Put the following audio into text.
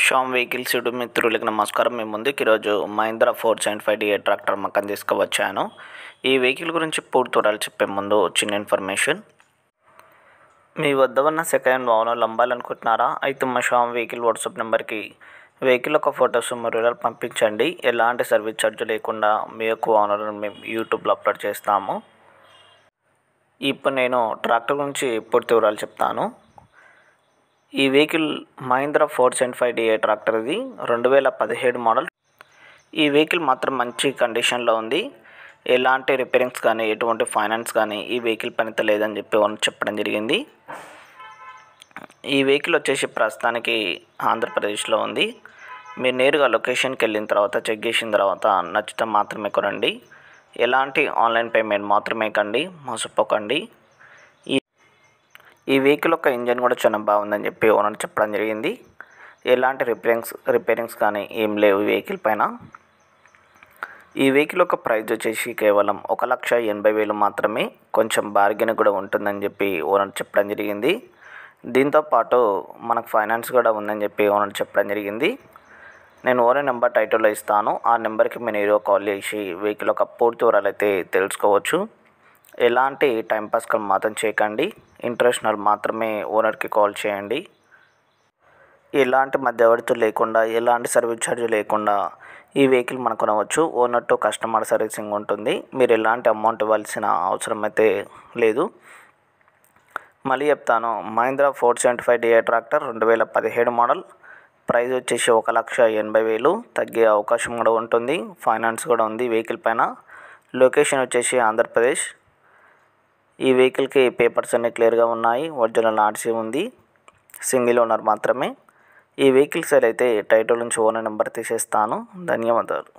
Shyam vehicles YouTube మిత్రులకు నమస్కారం. మీ ముందుకు ఈరోజు మహీంద్రా 475 ట్రాక్టర్ అమ్మకానికి తీసుకువచ్చాను. ఈ వెహికల్ గురించి పూర్తి వివరాలు చెప్పే ముందు చిన్న ఇన్ఫర్మేషన్. మీ వద్ద ఉన్న సెకండ్ వాహనాలు అమ్మాలనుకుంటున్నారా? అయితే మా శ్యామ్ వెహికల్ వాట్సాప్ నెంబర్కి వెహికల్ యొక్క ఫొటోస్ మరియు వివరాలు పంపించండి. ఎలాంటి సర్వీస్ ఛార్జ్ లేకుండా మీ యొక్క వాహనాలను మేము యూట్యూబ్లో అప్లోడ్ చేస్తాము. ఇప్పుడు నేను ట్రాక్టర్ గురించి పూర్తి వివరాలు చెప్తాను. ఈ వెహికల్ మహీంద్రా 475 ట్రాక్టర్, ఇది 2017 మోడల్. ఈ వెహికల్ మాత్రం మంచి కండిషన్లో ఉంది. ఎలాంటి రిపేరింగ్స్ కానీ ఎటువంటి ఫైనాన్స్ కానీ ఈ వెహికల్ పనిత లేదని చెప్పడం జరిగింది. ఈ వెహికల్ వచ్చేసి ప్రస్తుతానికి ఆంధ్రప్రదేశ్లో ఉంది. మీరు నేరుగా లొకేషన్కి వెళ్ళిన తర్వాత చెక్ చేసిన తర్వాత నచ్చితే మాత్రమే కొనండి. ఎలాంటి ఆన్లైన్ పేమెంట్ మాత్రమే కండి, మోసపోకండి. ఈ వెహికల్ యొక్క ఇంజన్ కూడా చాలా బాగుందని ఓనర్ చెప్పడం జరిగింది. ఎలాంటి రిపేరింగ్స్ కానీ ఏం లేవు ఈ వెహికల్ పైన. ఈ వెహికల్ యొక్క ప్రైస్ వచ్చేసి కేవలం 1,80,000 మాత్రమే. కొంచెం బార్గెన్ కూడా ఉంటుందని ఓనర్ చెప్పడం జరిగింది. దీంతోపాటు మనకు ఫైనాన్స్ కూడా ఉందని ఓనర్ చెప్పడం జరిగింది. నేను ఓనర్ నెంబర్ టైటిల్లో ఇస్తాను. ఆ నెంబర్కి మీరు ఏదో కాల్ చేసి వెహికల్ యొక్క పూర్తి వివరాలు అయితే తెలుసుకోవచ్చు. ఎలాంటి టైంపాస్ కాల్ మాత్రం చేయకండి. ఇంటర్నేషనల్ మాత్రమే ఓనర్కి కాల్ చేయండి. ఎలాంటి మధ్యవర్తులు లేకుండా, ఎలాంటి సర్వీస్ ఛార్జ్ లేకుండా ఈ వెహికల్ మనం కొనవచ్చు. ఓనర్ టు కస్టమర్ సర్వీసింగ్ ఉంటుంది. మీరు ఎలాంటి అమౌంట్ ఇవ్వాల్సిన అవసరం అయితే లేదు. మళ్ళీ చెప్తాను, మహీంద్రా 475 ట్రాక్టర్ 2017 మోడల్. ప్రైస్ వచ్చేసి 1,80,000. తగ్గే అవకాశం కూడా ఉంటుంది. ఫైనాన్స్ కూడా ఉంది వెహికల్ పైన. లొకేషన్ వచ్చేసి ఆంధ్రప్రదేశ్. ఈ వెహికల్కి పేపర్స్ అన్నీ క్లియర్గా ఉన్నాయి. ఒరిజినల్ ఆర్సీ ఉంది. సింగిల్ ఓనర్ మాత్రమే. ఈ వెహికల్ సేల్ అయితే టైటిల్ నుంచి ఓనర్ నెంబర్ తీసేస్తాను. ధన్యవాదాలు.